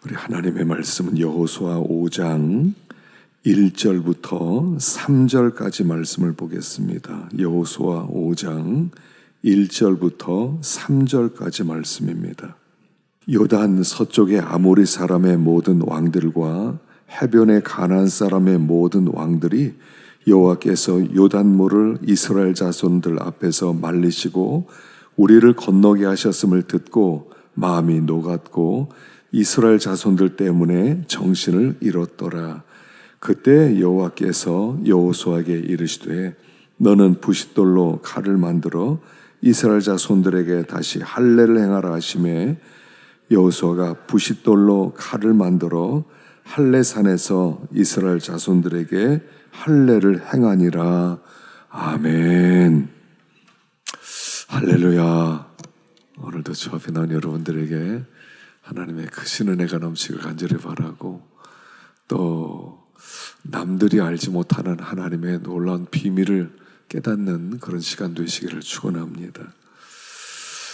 우리 하나님의 말씀은 여호수아 5장 1절부터 3절까지 말씀을 보겠습니다. 여호수아 5장 1절부터 3절까지 말씀입니다. 요단 서쪽의 아모리 사람의 모든 왕들과 해변의 가나안 사람의 모든 왕들이 여호와께서 요단물을 이스라엘 자손들 앞에서 말리시고 우리를 건너게 하셨음을 듣고 마음이 녹았고 이스라엘 자손들 때문에 정신을 잃었더라. 그때 여호와께서 여호수아에게 이르시되 너는 부싯돌로 칼을 만들어 이스라엘 자손들에게 다시 할례를 행하라 하시매 여호수아가 부싯돌로 칼을 만들어 할례산에서 이스라엘 자손들에게 할례를 행하니라. 아멘. 할렐루야. 오늘도 주 앞에 나온 여러분들에게 하나님의 크신 은혜가 넘치길 간절히 바라고, 또 남들이 알지 못하는 하나님의 놀라운 비밀을 깨닫는 그런 시간 되시기를 축원합니다.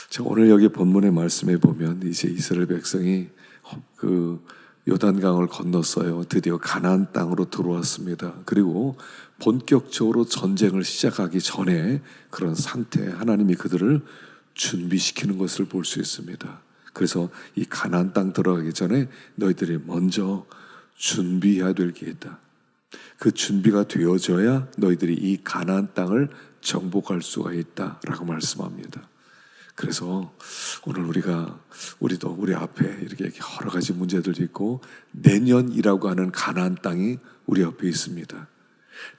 자, 오늘 여기 본문의 말씀에 보면 이제 이스라엘 백성이 그 요단강을 건넜어요. 드디어 가나안 땅으로 들어왔습니다. 그리고 본격적으로 전쟁을 시작하기 전에 그런 상태에 하나님이 그들을 준비시키는 것을 볼 수 있습니다. 그래서 이 가나안 땅 들어가기 전에 너희들이 먼저 준비해야 될 게 있다. 그 준비가 되어져야 너희들이 이 가나안 땅을 정복할 수가 있다라고 말씀합니다. 그래서 오늘 우리도 우리 앞에 이렇게 여러 가지 문제들이 있고, 내년이라고 하는 가나안 땅이 우리 앞에 있습니다.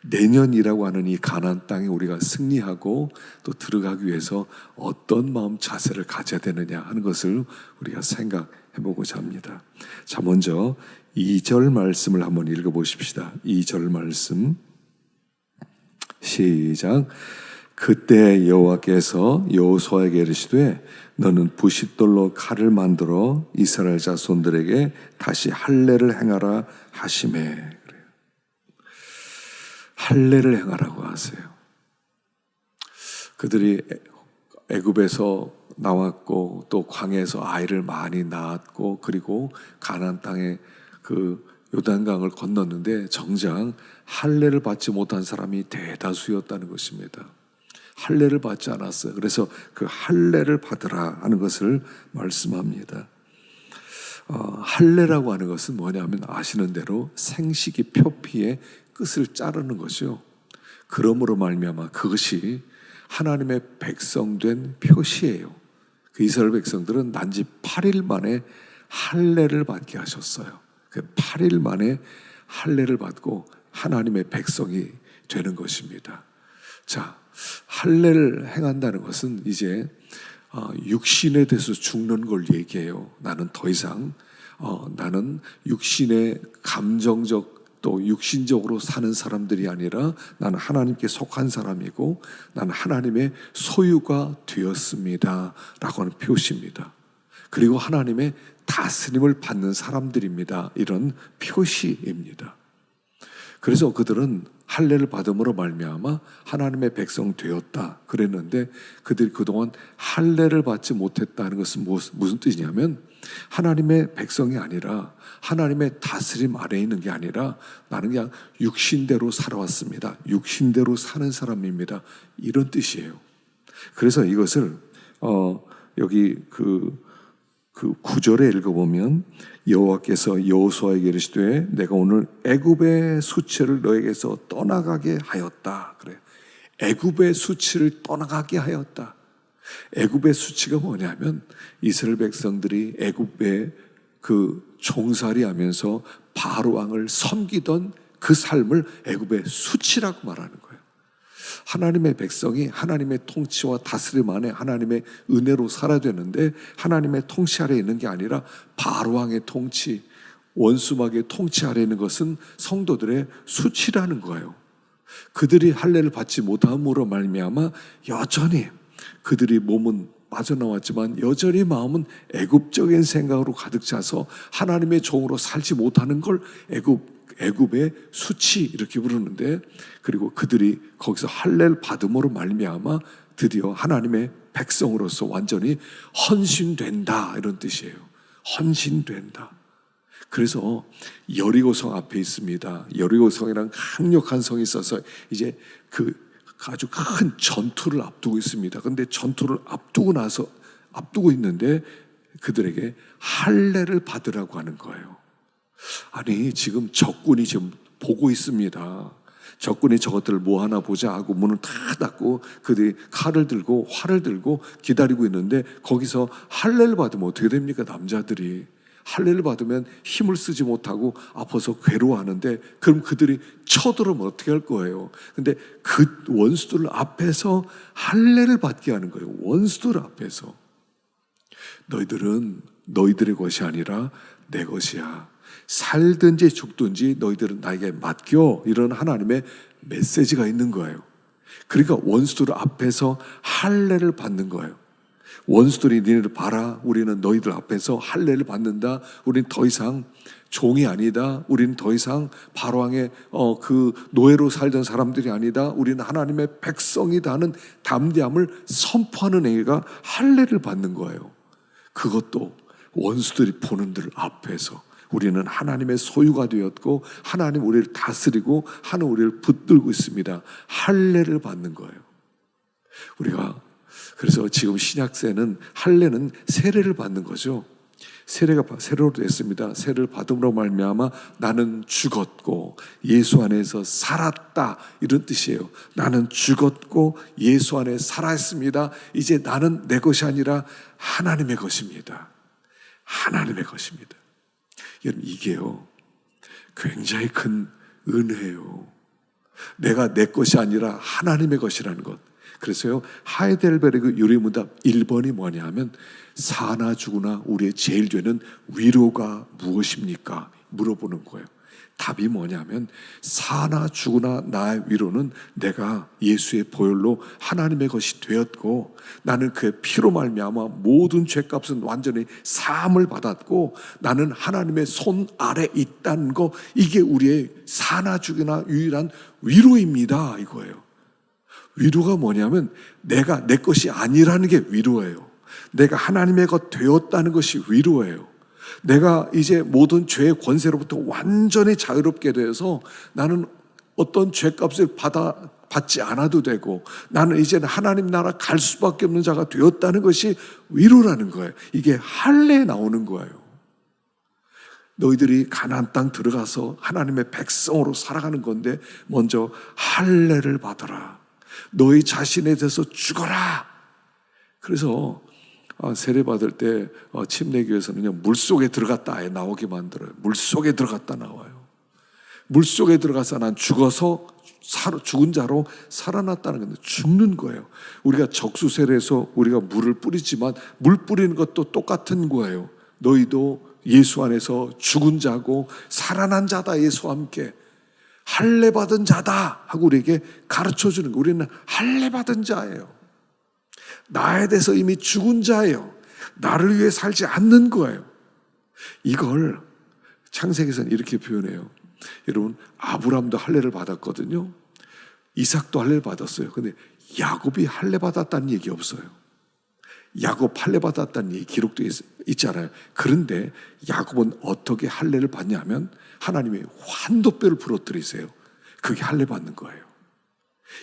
내년이라고 하는 이 가나안 땅에 우리가 승리하고 또 들어가기 위해서 어떤 마음 자세를 가져야 되느냐 하는 것을 우리가 생각해 보고자 합니다. 자, 먼저 2절 말씀을 한번 읽어보십시다. 2절 말씀 시작. 그때 여호와께서 여호수아에게 이르시되 너는 부싯돌로 칼을 만들어 이스라엘 자손들에게 다시 할례를 행하라 하시매. 그래요. 할례를 행하라고 하세요. 그들이 애굽에서 나왔고 또 광야에서 아이를 많이 낳았고 그리고 가나안 땅에 그 요단강을 건넜는데 정작 할례를 받지 못한 사람이 대다수였다는 것입니다. 할례를 받지 않았어요. 그래서 그 할례를 받으라 하는 것을 말씀합니다. 할례라고 하는 것은 뭐냐면 아시는 대로 생식이 표피의 끝을 자르는 것이요. 그러므로 말미암아 그것이 하나님의 백성된 표시예요. 그 이스라엘 백성들은 난지 8일 만에 할례를 받게 하셨어요. 그 8일 만에 할례를 받고 하나님의 백성이 되는 것입니다. 자, 할례를 행한다는 것은 이제 육신에 대해서 죽는 걸 얘기해요. 나는 더 이상 나는 육신의 감정적 또 육신적으로 사는 사람들이 아니라 나는 하나님께 속한 사람이고 나는 하나님의 소유가 되었습니다 라고 하는 표시입니다. 그리고 하나님의 다스림을 받는 사람들입니다. 이런 표시입니다. 그래서 그들은 할례를 받음으로 말미암아 하나님의 백성 되었다 그랬는데, 그들이 그동안 할례를 받지 못했다는 것은 무슨 뜻이냐면 하나님의 백성이 아니라 하나님의 다스림 아래에 있는 게 아니라 나는 그냥 육신대로 살아왔습니다. 육신대로 사는 사람입니다. 이런 뜻이에요. 그래서 이것을 여기 그 9절에 읽어보면 여호와께서 여호수아에게 이르시되 내가 오늘 애굽의 수치를 너에게서 떠나가게 하였다. 그래요. 애굽의 수치를 떠나가게 하였다. 애굽의 수치가 뭐냐면 이스라엘 백성들이 애굽에 그 종살이하면서 바로 왕을 섬기던 그 삶을 애굽의 수치라고 말하는 거예요. 하나님의 백성이 하나님의 통치와 다스림 안에 하나님의 은혜로 살아야 되는데 하나님의 통치 아래에 있는 게 아니라 바로왕의 통치, 원수막의 통치 아래에 있는 것은 성도들의 수치라는 거예요. 그들이 할례를 받지 못함으로 말미암아 여전히 그들이 몸은 빠져나왔지만 여전히 마음은 애굽적인 생각으로 가득 차서 하나님의 종으로 살지 못하는 걸 애굽의 수치 이렇게 부르는데, 그리고 그들이 거기서 할례를 받음으로 말미암아 드디어 하나님의 백성으로서 완전히 헌신된다 이런 뜻이에요. 헌신된다. 그래서 여리고성 앞에 있습니다. 여리고성이란 강력한 성이 있어서 이제 그 아주 큰 전투를 앞두고 있습니다. 그런데 전투를 앞두고 있는데 그들에게 할례를 받으라고 하는 거예요. 아니, 지금 적군이 지금 보고 있습니다. 적군이 저것들을 뭐 하나 보자 하고 문을 다 닫고 그들이 칼을 들고 활을 들고 기다리고 있는데, 거기서 할례를 받으면 어떻게 됩니까? 남자들이 할례를 받으면 힘을 쓰지 못하고 아파서 괴로워하는데, 그럼 그들이 쳐들어오면 어떻게 할 거예요? 근데 그 원수들 앞에서 할례를 받게 하는 거예요. 원수들 앞에서. 너희들은 너희들의 것이 아니라 내 것이야. 살든지 죽든지 너희들은 나에게 맡겨. 이런 하나님의 메시지가 있는 거예요. 그러니까 원수들 앞에서 할례를 받는 거예요. 원수들이 니네를 봐라. 우리는 너희들 앞에서 할례를 받는다. 우리는 더 이상 종이 아니다. 우리는 더 이상 바로왕의 그 노예로 살던 사람들이 아니다. 우리는 하나님의 백성이다 하는 담대함을 선포하는 행위가 할례를 받는 거예요. 그것도 원수들이 보는 들 앞에서. 우리는 하나님의 소유가 되었고 하나님 우리를 다스리고 하나님 우리를 붙들고 있습니다. 할례를 받는 거예요. 우리가 그래서 지금 신약세는 할례는 세례를 받는 거죠. 세례가 세례로 됐습니다. 세례를 받음으로 말미암아 나는 죽었고 예수 안에서 살았다, 이런 뜻이에요. 나는 죽었고 예수 안에 살아있습니다. 이제 나는 내 것이 아니라 하나님의 것입니다. 하나님의 것입니다. 여러분, 이게요 굉장히 큰 은혜예요. 내가 내 것이 아니라 하나님의 것이라는 것. 그래서요 하이델베르그 유리문답 1번이 뭐냐 하면, 사나 죽으나 우리의 제일 죄는 위로가 무엇입니까? 물어보는 거예요. 답이 뭐냐면, 사나 죽으나 나의 위로는 내가 예수의 보혈로 하나님의 것이 되었고 나는 그의 피로 말미암아 모든 죄값은 완전히 사함을 받았고 나는 하나님의 손 아래 있다는 거, 이게 우리의 사나 죽으나 유일한 위로입니다, 이거예요. 위로가 뭐냐면 내가 내 것이 아니라는 게 위로예요. 내가 하나님의 것 되었다는 것이 위로예요. 내가 이제 모든 죄의 권세로부터 완전히 자유롭게 되어서 나는 어떤 죄값을 받지 않아도 되고 나는 이제는 하나님 나라 갈 수밖에 없는 자가 되었다는 것이 위로라는 거예요. 이게 할례에 나오는 거예요. 너희들이 가나안 땅 들어가서 하나님의 백성으로 살아가는 건데 먼저 할례를 받아라. 너희 자신에 대해서 죽어라. 그래서 세례 받을 때 침례교에서는요 물속에 들어갔다 나오게 만들어요. 물속에 들어갔다 나와요. 물속에 들어가서 난 죽어서 죽은 자로 살아났다는 건데, 죽는 거예요. 우리가 적수세례에서 우리가 물을 뿌리지만 물 뿌리는 것도 똑같은 거예요. 너희도 예수 안에서 죽은 자고 살아난 자다. 예수와 함께 할례 받은 자다 하고 우리에게 가르쳐주는 거예요. 우리는 할례 받은 자예요. 나에 대해서 이미 죽은 자예요. 나를 위해 살지 않는 거예요. 이걸 창세기에서는 이렇게 표현해요. 여러분, 아브라함도 할례를 받았거든요. 이삭도 할례를 받았어요. 근데 야곱이 할례 받았다는 얘기 없어요. 야곱 할례 받았다는 얘기 기록도 있잖아요. 그런데 야곱은 어떻게 할례를 받냐면 하나님이 환도뼈를 부러뜨리세요. 그게 할례 받는 거예요.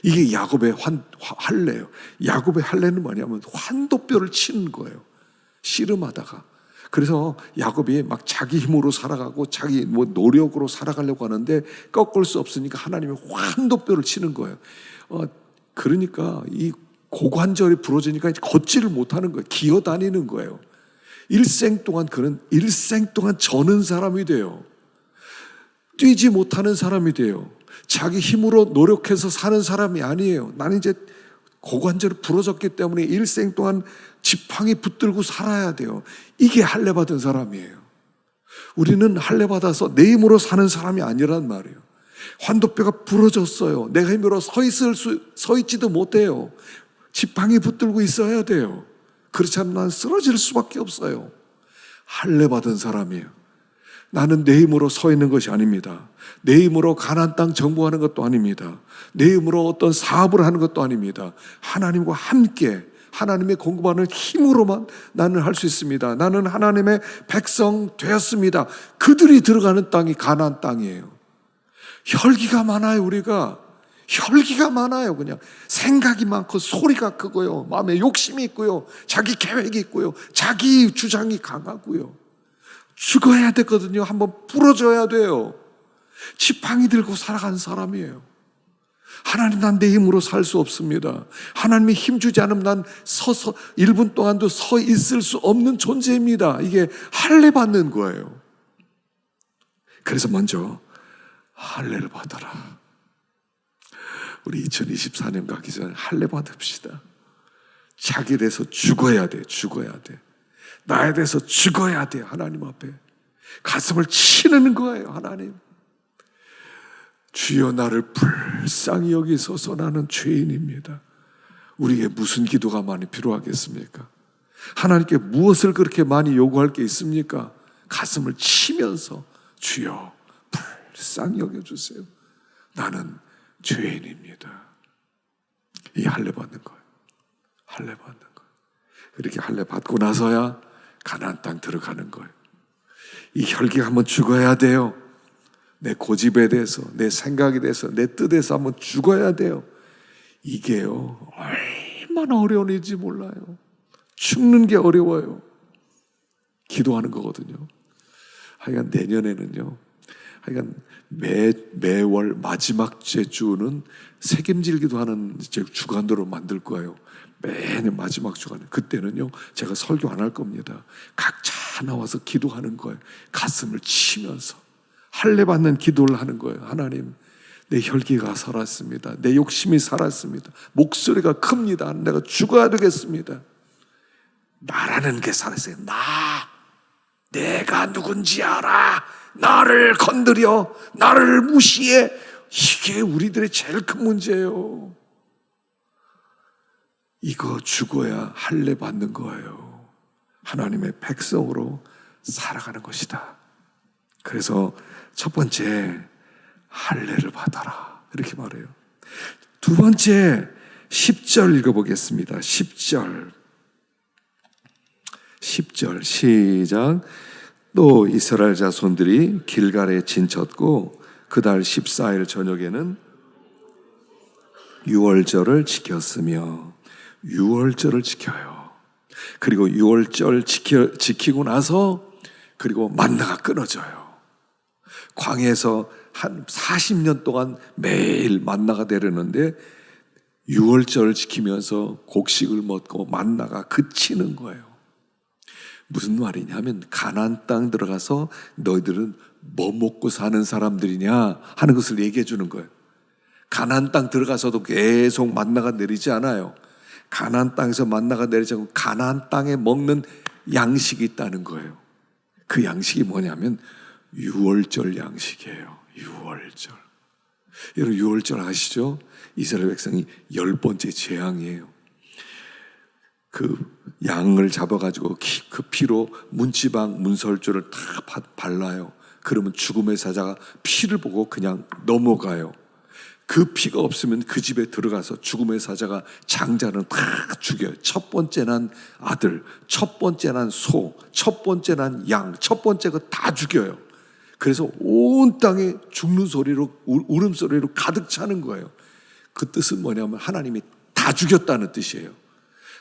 이게 야곱의 할례예요. 야곱의 할례는 뭐냐면 환도뼈를 치는 거예요. 씨름하다가. 그래서 야곱이 막 자기 힘으로 살아가고 자기 노력으로 살아가려고 하는데 꺾을 수 없으니까 하나님이 환도뼈를 치는 거예요. 그러니까 이 고관절이 부러지니까 걷지를 못하는 거예요. 기어다니는 거예요. 일생 동안 그는 저는 사람이 돼요. 뛰지 못하는 사람이 돼요. 자기 힘으로 노력해서 사는 사람이 아니에요. 나는 이제 고관절이 부러졌기 때문에 일생 동안 지팡이 붙들고 살아야 돼요. 이게 할례 받은 사람이에요. 우리는 할례 받아서 내 힘으로 사는 사람이 아니란 말이에요. 환도뼈가 부러졌어요. 내가 힘으로 서 있지도 못해요. 지팡이 붙들고 있어야 돼요. 그렇지 않으면 난 쓰러질 수밖에 없어요. 할례 받은 사람이에요. 나는 내 힘으로 서 있는 것이 아닙니다. 내 힘으로 가나안 땅 정복하는 것도 아닙니다. 내 힘으로 어떤 사업을 하는 것도 아닙니다. 하나님과 함께 하나님의 공급하는 힘으로만 나는 할 수 있습니다. 나는 하나님의 백성 되었습니다. 그들이 들어가는 땅이 가나안 땅이에요. 혈기가 많아요. 우리가 혈기가 많아요. 그냥 생각이 많고 소리가 크고요, 마음에 욕심이 있고요, 자기 계획이 있고요, 자기 주장이 강하고요. 죽어야 되거든요. 한번 부러져야 돼요. 지팡이 들고 살아가는 사람이에요. 하나님, 난 내 힘으로 살 수 없습니다. 하나님이 힘 주지 않으면 난 서서 1분 동안도 서 있을 수 없는 존재입니다. 이게 할례 받는 거예요. 그래서 먼저 할례를 받아라. 우리 2024년 가기 전에 할례 받읍시다. 자기에 대해서 죽어야 돼. 죽어야 돼. 나에 대해서 죽어야 돼. 하나님 앞에 가슴을 치는 거예요. 하나님, 주여 나를 불쌍히 여기소서. 나는 죄인입니다. 우리에게 무슨 기도가 많이 필요하겠습니까? 하나님께 무엇을 그렇게 많이 요구할 게 있습니까? 가슴을 치면서 주여 불쌍히 여겨주세요. 나는 죄인입니다. 이 할례 받는 거예요. 할례 받는 거예요. 이렇게 할례 받고 나서야 가나안 땅 들어가는 거예요. 이 혈기가 한번 죽어야 돼요. 내 고집에 대해서, 내 생각에 대해서, 내 뜻에서 한번 죽어야 돼요. 이게요, 얼마나 어려운 일인지 몰라요. 죽는 게 어려워요. 기도하는 거거든요. 하여간 내년에는요, 하여간 매월 마지막 주는 책임질 기도하는 주간으로 만들 거예요. 매년 마지막 주간에. 그때는요, 제가 설교 안 할 겁니다. 각자 나와서 기도하는 거예요. 가슴을 치면서 할례 받는 기도를 하는 거예요. 하나님, 내 혈기가 살았습니다. 내 욕심이 살았습니다. 목소리가 큽니다. 내가 죽어야 되겠습니다. 나라는 게 살았어요. 내가 누군지 알아. 나를 건드려, 나를 무시해. 이게 우리들의 제일 큰 문제예요. 이거 죽어야 할례 받는 거예요. 하나님의 백성으로 살아가는 것이다. 그래서 첫 번째, 할례를 받아라, 이렇게 말해요. 두 번째, 10절 읽어보겠습니다. 10절 시작. 또 이스라엘 자손들이 길갈에 진쳤고 그달 14일 저녁에는 유월절을 지켰으며, 유월절을 지켜요. 그리고 유월절 지키고 나서 그리고 만나가 끊어져요. 광야에서 한 40년 동안 매일 만나가 내렸는데 유월절을 지키면서 곡식을 먹고 만나가 그치는 거예요. 무슨 말이냐면, 가나안 땅 들어가서 너희들은 뭐 먹고 사는 사람들이냐 하는 것을 얘기해 주는 거예요. 가나안 땅 들어가서도 계속 만나가 내리지 않아요. 가나안 땅에서 만나가 내리지 않고 가나안 땅에 먹는 양식이 있다는 거예요. 그 양식이 뭐냐면 유월절 양식이에요. 유월절. 여러분, 유월절 아시죠? 이스라엘 백성이 10번째 재앙이에요. 그 양을 잡아가지고 그 피로 문지방, 문설주를 다 발라요. 그러면 죽음의 사자가 피를 보고 그냥 넘어가요. 그 피가 없으면 그 집에 들어가서 죽음의 사자가 장자는 다 죽여요. 첫 번째 난 아들, 첫 번째 난 소, 첫 번째 난 양, 첫 번째 거 다 죽여요. 그래서 온 땅에 죽는 소리로, 울음소리로 가득 차는 거예요. 그 뜻은 뭐냐면 하나님이 다 죽였다는 뜻이에요.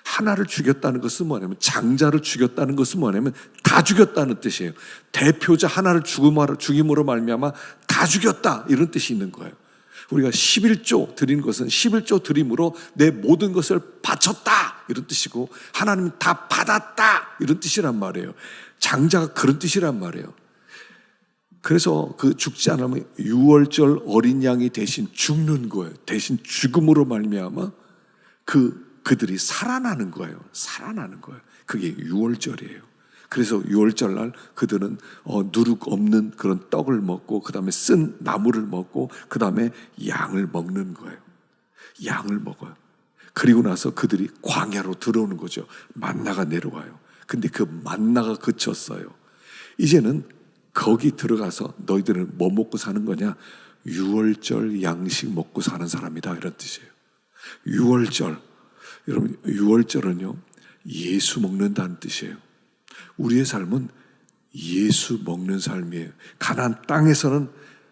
하나를 죽였다는 것은 뭐냐면, 장자를 죽였다는 것은 뭐냐면 다 죽였다는 뜻이에요. 대표자 하나를 죽임으로 말미암아 다 죽였다, 이런 뜻이 있는 거예요. 우리가 11조 드린 것은 11조 드림으로 내 모든 것을 바쳤다, 이런 뜻이고, 하나님은 다 받았다, 이런 뜻이란 말이에요. 장자가 그런 뜻이란 말이에요. 그래서 그 죽지 않으면 유월절 어린 양이 대신 죽는 거예요. 대신 죽음으로 말미암아 그들이 살아나는 거예요. 살아나는 거예요. 그게 유월절이에요. 그래서 유월절날 그들은 누룩 없는 그런 떡을 먹고, 그 다음에 쓴 나물을 먹고, 그 다음에 양을 먹는 거예요. 양을 먹어요. 그리고 나서 그들이 광야로 들어오는 거죠. 만나가 내려와요. 근데 그 만나가 그쳤어요. 이제는 거기 들어가서 너희들은 뭐 먹고 사는 거냐? 유월절 양식 먹고 사는 사람이다, 이런 뜻이에요. 유월절. 여러분, 유월절은요, 예수 먹는다는 뜻이에요. 우리의 삶은 예수 먹는 삶이에요. 가나안 땅에서는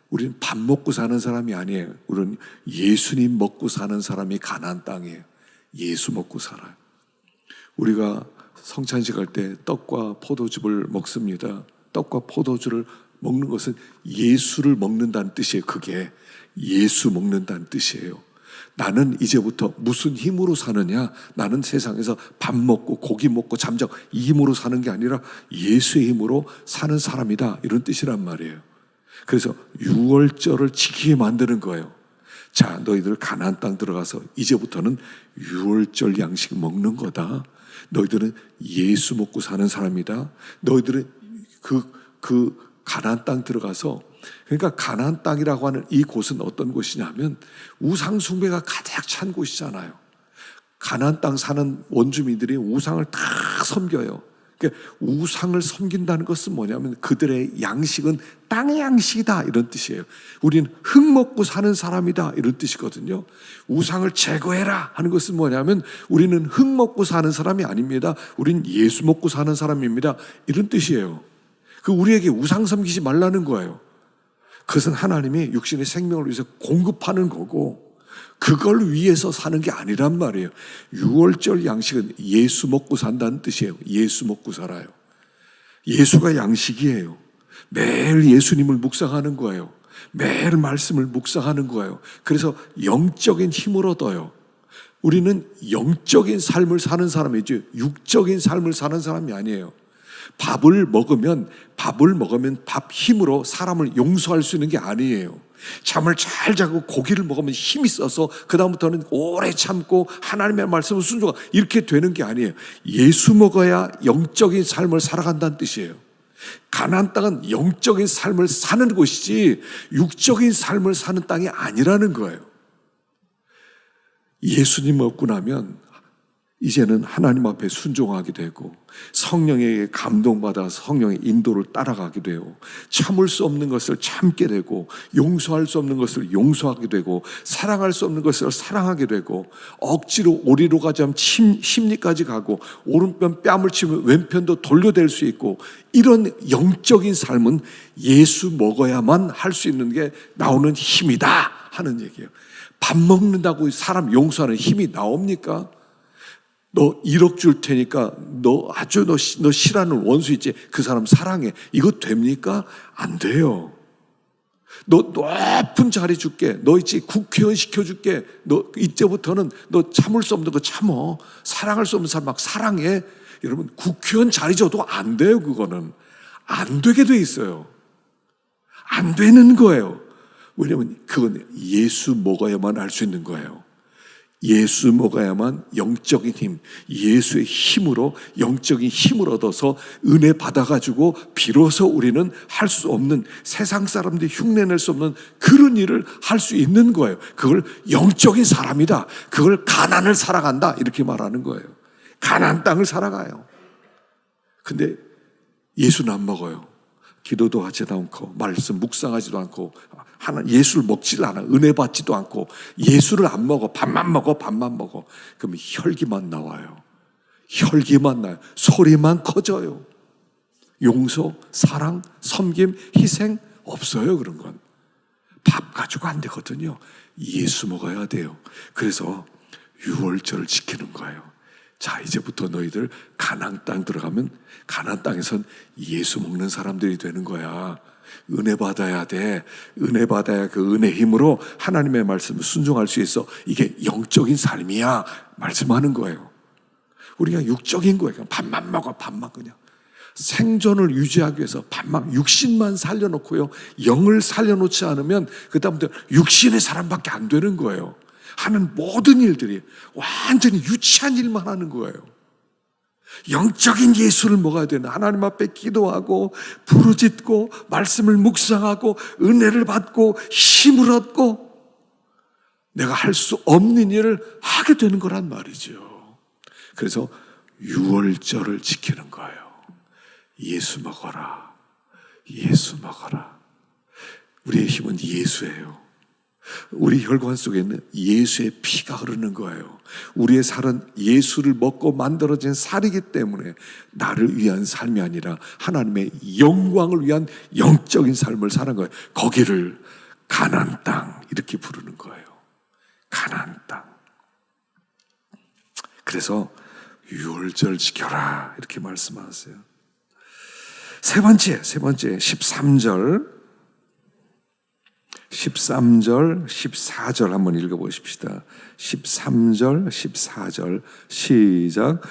우리는 밥 먹고 사는 사람이 아니에요. 우리는 예수님 먹고 사는 사람이 가나안 땅이에요. 예수 먹고 살아요. 우리가 성찬식 할 때 떡과 포도즙을 먹습니다. 떡과 포도주를 먹는 것은 예수를 먹는다는 뜻이에요. 그게 예수 먹는다는 뜻이에요. 나는 이제부터 무슨 힘으로 사느냐? 나는 세상에서 밥 먹고 고기 먹고 잠자고 이 힘으로 사는 게 아니라 예수의 힘으로 사는 사람이다, 이런 뜻이란 말이에요. 그래서 유월절을 지키게 만드는 거예요. 자, 너희들 가나안 땅 들어가서 이제부터는 유월절 양식 먹는 거다. 너희들은 예수 먹고 사는 사람이다. 너희들은 그 가나안 땅 들어가서, 그러니까 가나안 땅이라고 하는 이 곳은 어떤 곳이냐면 우상 숭배가 가득 찬 곳이잖아요. 가나안 땅 사는 원주민들이 우상을 다 섬겨요. 그러니까 우상을 섬긴다는 것은 뭐냐면 그들의 양식은 땅의 양식이다, 이런 뜻이에요. 우리는 흙 먹고 사는 사람이다, 이런 뜻이거든요. 우상을 제거해라 하는 것은 뭐냐면 우리는 흙 먹고 사는 사람이 아닙니다. 우리는 예수 먹고 사는 사람입니다, 이런 뜻이에요. 그 우리에게 우상 섬기지 말라는 거예요. 그것은 하나님이 육신의 생명을 위해서 공급하는 거고 그걸 위해서 사는 게 아니란 말이에요. 유월절 양식은 예수 먹고 산다는 뜻이에요. 예수 먹고 살아요. 예수가 양식이에요. 매일 예수님을 묵상하는 거예요. 매일 말씀을 묵상하는 거예요. 그래서 영적인 힘을 얻어요. 우리는 영적인 삶을 사는 사람이죠. 육적인 삶을 사는 사람이 아니에요. 밥을 먹으면 밥 힘으로 사람을 용서할 수 있는 게 아니에요. 잠을 잘 자고 고기를 먹으면 힘이 있어서 그 다음부터는 오래 참고 하나님의 말씀을 순종하고 이렇게 되는 게 아니에요. 예수 먹어야 영적인 삶을 살아간다는 뜻이에요. 가나안 땅은 영적인 삶을 사는 곳이지 육적인 삶을 사는 땅이 아니라는 거예요. 예수님 먹고 나면 이제는 하나님 앞에 순종하게 되고 성령에게 감동받아 성령의 인도를 따라가게 되고 참을 수 없는 것을 참게 되고 용서할 수 없는 것을 용서하게 되고 사랑할 수 없는 것을 사랑하게 되고 억지로 오리로 가자면 심리까지 가고 오른편 뺨을 치면 왼편도 돌려댈 수 있고 이런 영적인 삶은 예수 먹어야만 할 수 있는 게 나오는 힘이다 하는 얘기예요. 밥 먹는다고 사람 용서하는 힘이 나옵니까? 너 1억 줄 테니까 너 싫어하는 원수 있지? 그 사람 사랑해. 이거 됩니까? 안 돼요. 너 높은 자리 줄게. 너 있지? 국회의원 시켜줄게. 너 이제부터는 너 참을 수 없는 거 참어. 사랑할 수 없는 사람 막 사랑해. 여러분, 국회의원 자리 줘도 안 돼요. 그거는 안 되게 돼 있어요. 안 되는 거예요. 왜냐하면 그건 예수 먹어야만 할 수 있는 거예요. 예수 먹어야만 영적인 힘, 예수의 힘으로 영적인 힘을 얻어서 은혜 받아가지고 비로소 우리는 할 수 없는, 세상 사람들이 흉내낼 수 없는 그런 일을 할 수 있는 거예요. 그걸 영적인 사람이다. 그걸 가나안을 살아간다. 이렇게 말하는 거예요. 가나안 땅을 살아가요. 근데 예수는 안 먹어요. 기도도 하지도 않고 말씀 묵상하지도 않고 예수를 먹지도 않아. 은혜 받지도 않고 예수를 안 먹어. 밥만 먹어. 그러면 혈기만 나와요. 혈기만 나요. 소리만 커져요. 용서, 사랑, 섬김, 희생 없어요. 그런 건 밥 가지고 안 되거든요. 예수 먹어야 돼요. 그래서 유월절을 지키는 거예요. 자, 이제부터 너희들 가나안 땅 들어가면 가나안 땅에선 예수 먹는 사람들이 되는 거야. 은혜 받아야 돼. 은혜 받아야 그 은혜 힘으로 하나님의 말씀을 순종할 수 있어. 이게 영적인 삶이야. 말씀하는 거예요. 우리가 육적인 거예요. 그냥 밥만 먹어. 그냥 생존을 유지하기 위해서 밥만, 육신만 살려놓고요, 영을 살려놓지 않으면 그 다음부터 육신의 사람밖에 안 되는 거예요. 하는 모든 일들이 완전히 유치한 일만 하는 거예요. 영적인 예수를 먹어야 되는, 하나님 앞에 기도하고 부르짖고 말씀을 묵상하고 은혜를 받고 힘을 얻고 내가 할 수 없는 일을 하게 되는 거란 말이죠. 그래서 유월절을 지키는 거예요. 예수 먹어라. 예수 먹어라. 우리의 힘은 예수예요. 우리 혈관 속에 있는 예수의 피가 흐르는 거예요. 우리의 살은 예수를 먹고 만들어진 살이기 때문에 나를 위한 삶이 아니라 하나님의 영광을 위한 영적인 삶을 사는 거예요. 거기를 가나안 땅 이렇게 부르는 거예요. 가나안 땅. 그래서 유월절 지켜라 이렇게 말씀하세요. 세 번째 13절 14절 한번 읽어보십시다. 13절 14절 시작.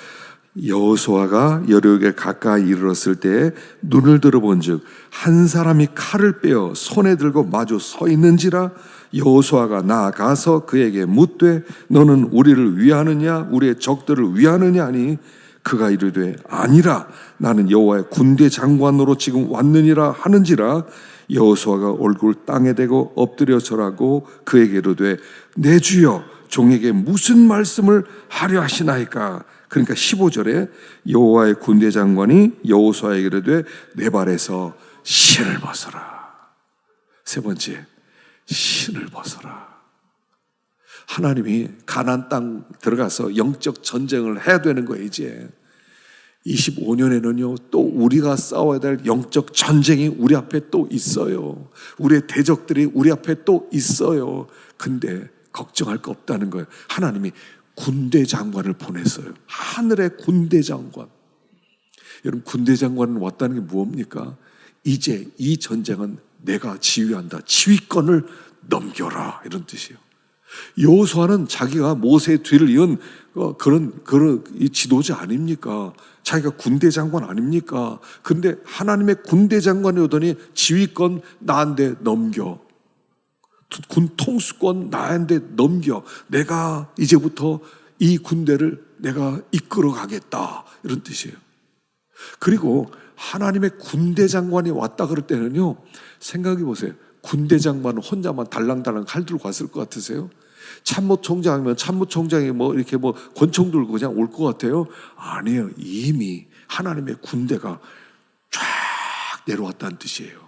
여호수아가 여리고에 가까이 이르렀을 때 눈을 들어본즉 한 사람이 칼을 빼어 손에 들고 마주 서 있는지라. 여호수아가 나아가서 그에게 묻되 너는 우리를 위하느냐 우리의 적들을 위하느냐 하니 그가 이르되 아니라 나는 여호와의 군대 장관으로 지금 왔느니라 하는지라. 여호수아가 얼굴 땅에 대고 엎드려 절하고 그에게 이르되 내 주여 종에게 무슨 말씀을 하려 하시나이까. 그러니까 15절에 여호와의 군대 장관이 여호수아에게 이르되 내 발에서 신을 벗어라. 세 번째, 신을 벗어라. 하나님이 가나안 땅 들어가서 영적 전쟁을 해야 되는 거예요. 이제 25년에는요 또 우리가 싸워야 될 영적 전쟁이 우리 앞에 또 있어요. 우리의 대적들이 우리 앞에 또 있어요. 근데 걱정할 거 없다는 거예요. 하나님이 군대 장관을 보냈어요. 하늘의 군대 장관. 여러분, 군대 장관은 왔다는 게 뭡니까? 이제 이 전쟁은 내가 지휘한다. 지휘권을 넘겨라, 이런 뜻이에요. 여호수아는 자기가 모세의 뒤를 이은 그런 이 지도자 아닙니까? 자기가 군대 장관 아닙니까? 근데 하나님의 군대 장관이 오더니 지휘권 나한테 넘겨. 군 통수권 나한테 넘겨. 내가 이제부터 이 군대를 내가 이끌어 가겠다, 이런 뜻이에요. 그리고 하나님의 군대 장관이 왔다 그럴 때는요, 생각해 보세요. 군대 장관은 혼자만 달랑달랑 칼 들고 갔을 것 같으세요? 참모총장이면 참모총장이 이렇게 권총 들고 그냥 올 것 같아요? 아니에요. 이미 하나님의 군대가 쫙 내려왔다는 뜻이에요.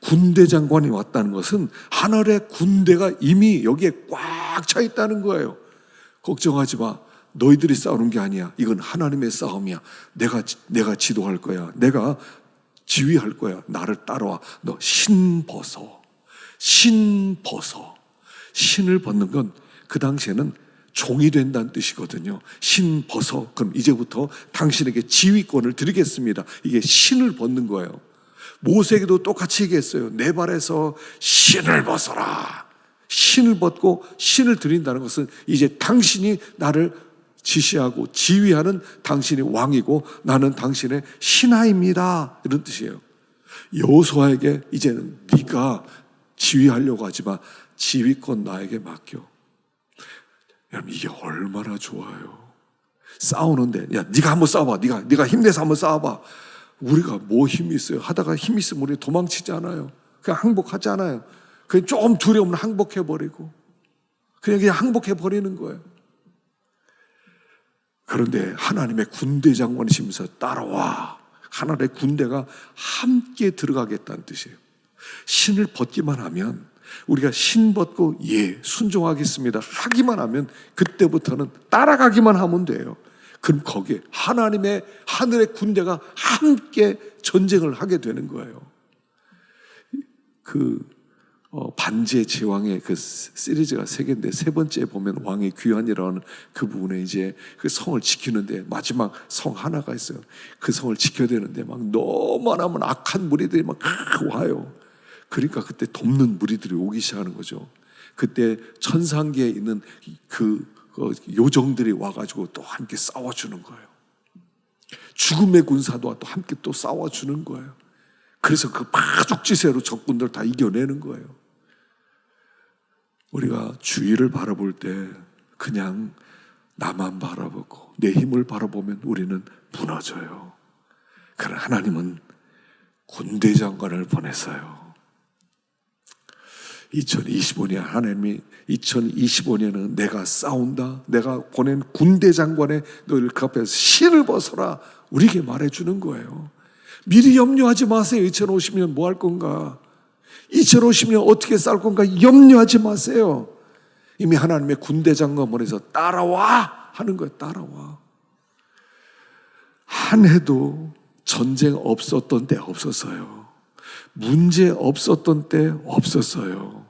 군대 장관이 왔다는 것은 하늘의 군대가 이미 여기에 꽉 차 있다는 거예요. 걱정하지 마. 너희들이 싸우는 게 아니야. 이건 하나님의 싸움이야. 내가 지도할 거야. 내가 지휘할 거야. 나를 따라와. 너 신 벗어. 신 벗어. 신을 벗는 건 그 당시에는 종이 된다는 뜻이거든요. 신 벗어. 그럼 이제부터 당신에게 지휘권을 드리겠습니다. 이게 신을 벗는 거예요. 모세에게도 똑같이 얘기했어요. 내 발에서 신을 벗어라. 신을 벗고 신을 드린다는 것은 이제 당신이 나를 지시하고 지휘하는 당신이 왕이고 나는 당신의 신하입니다, 이런 뜻이에요. 여호수아에게 이제는 네가 지휘하려고 하지 마. 지휘권 나에게 맡겨. 여러분, 이게 얼마나 좋아요. 싸우는데 야, 네가 한번 싸워봐. 네가 힘내서 한번 싸워봐. 우리가 뭐 힘이 있어요? 하다가 힘 있으면 우리 도망치지 않아요. 그냥 항복하지 않아요. 그냥 좀 두려우면 항복해버리고 그냥 항복해버리는 거예요. 그런데 하나님의 군대 장관이시면서 따라와. 하나님의 군대가 함께 들어가겠다는 뜻이에요. 신을 벗기만 하면, 우리가 신 벗고 순종하겠습니다 하기만 하면 그때부터는 따라가기만 하면 돼요. 그럼 거기에 하나님의 하늘의 군대가 함께 전쟁을 하게 되는 거예요. 반지의 제왕의 그 시리즈가 3개인데 세 번째 보면 왕의 귀환이라는 그 부분에 이제 그 성을 지키는데 마지막 성 하나가 있어요. 그 성을 지켜야 되는데 막 너무나면 악한 무리들이 막 와요. 그러니까 그때 돕는 무리들이 오기 시작하는 거죠. 그때 천상계에 있는 그 요정들이 와가지고 또 함께 싸워주는 거예요. 죽음의 군사도 또 함께 또 싸워주는 거예요. 그래서 그 파죽지세로 적군들 다 이겨내는 거예요. 우리가 주위를 바라볼 때 그냥 나만 바라보고 내 힘을 바라보면 우리는 무너져요. 그러나 하나님은 군대 장관을 보냈어요. 2025년 하나님이 2025년은 내가 싸운다. 내가 보낸 군대 장관의 너희를 그 앞에서 신을 벗어라. 우리에게 말해주는 거예요. 미리 염려하지 마세요. 2050년 뭐 할 건가? 2050년 어떻게 살 건가 염려하지 마세요. 이미 하나님의 군대 장관문에서 따라와 하는 거예요. 따라와. 한 해도 전쟁 없었던 때 없었어요. 문제 없었던 때 없었어요.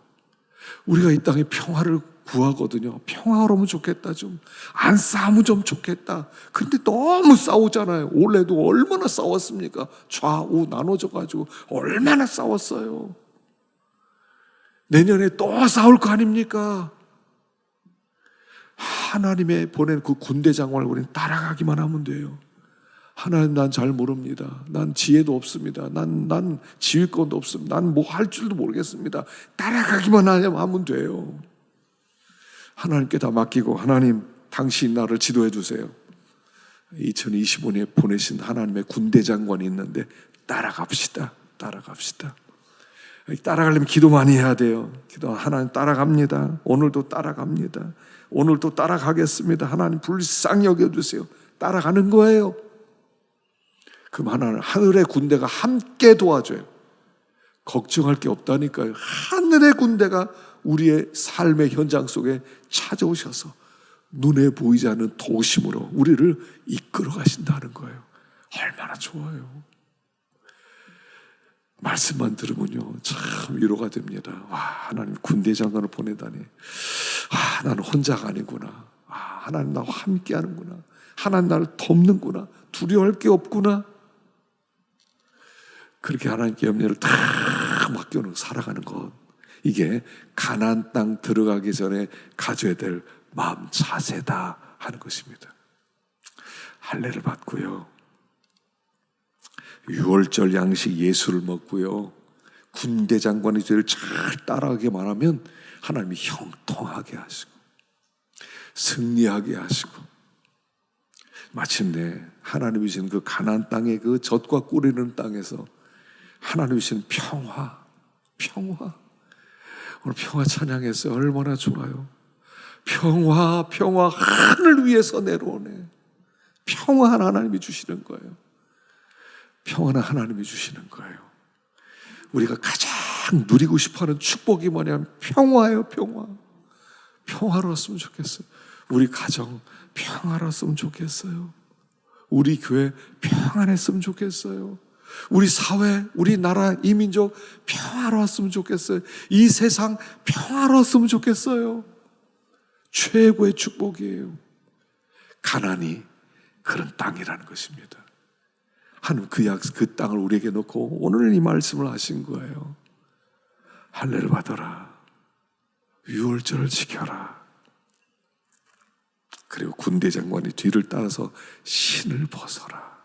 우리가 이 땅에 평화를 구하거든요. 평화로우면 좋겠다. 좀 안 싸우면 좀 좋겠다. 근데 너무 싸우잖아요. 올해도 얼마나 싸웠습니까? 좌우 나눠져가지고 얼마나 싸웠어요. 내년에 또 싸울 거 아닙니까? 하나님의 보낸 그 군대 장관을 우리는 따라가기만 하면 돼요. 하나님, 난 잘 모릅니다. 난 지혜도 없습니다. 난 지휘권도 없습니다. 난 뭐 할 줄도 모르겠습니다. 따라가기만 하면 돼요. 하나님께 다 맡기고, 하나님, 당신 나를 지도해 주세요. 2025년에 보내신 하나님의 군대 장관이 있는데 따라갑시다. 따라갑시다. 따라가려면 기도 많이 해야 돼요. 기도, 하나님 따라갑니다. 오늘도 따라갑니다. 오늘도 따라가겠습니다. 하나님 불쌍히 여겨주세요. 따라가는 거예요. 그럼 하나는 하늘의 군대가 함께 도와줘요. 걱정할 게 없다니까요. 하늘의 군대가 우리의 삶의 현장 속에 찾아오셔서 눈에 보이지 않는 도심으로 우리를 이끌어 가신다는 거예요. 얼마나 좋아요. 말씀만 들으면요, 참 위로가 됩니다. 와, 하나님 군대 장관을 보내다니. 아, 나는 혼자가 아니구나. 아, 하나님 나와 함께 하는구나. 하나님 나를 돕는구나. 두려워할 게 없구나. 그렇게 하나님께 염려를 다 맡겨놓고 살아가는 것, 이게 가나안 땅 들어가기 전에 가져야 될 마음 자세다 하는 것입니다. 할례를 받고요, 유월절 양식 예수를 먹고요, 군대 장관의 죄를 잘 따라가기만 하면 하나님이 형통하게 하시고 승리하게 하시고, 마침내 하나님이 주신 그 가나안 땅의 그 젖과 꿀이는 땅에서 하나님이 주신 평화. 오늘 평화 찬양했어요. 얼마나 좋아요. 평화 하늘 위에서 내려오네. 평화는 하나님이 주시는 거예요. 평화는 하나님이 주시는 거예요. 우리가 가장 누리고 싶어하는 축복이 뭐냐면 평화예요. 평화로웠으면 좋겠어요. 우리 가정 평화로웠으면 좋겠어요. 우리 교회 평안했으면 좋겠어요. 우리 사회, 우리 나라, 이 민족 평화로웠으면 좋겠어요. 이 세상 평화로웠으면 좋겠어요. 최고의 축복이에요. 가나안이 그런 땅이라는 것입니다. 하나님 그 땅을 우리에게 놓고 오늘 이 말씀을 하신 거예요. 할례를 받아라. 유월절을 지켜라. 그리고 군대 장관이 뒤를 따라서 신을 벗어라.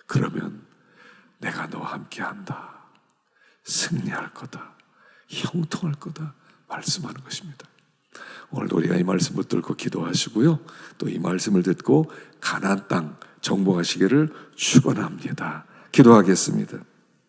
그러면 내가 너와 함께한다. 승리할 거다. 형통할 거다. 말씀하는 것입니다. 오늘도 우리가 이 말씀을 듣고 기도하시고요, 또 이 말씀을 듣고 가나안 땅 정복하시기를 축원합니다. 기도하겠습니다.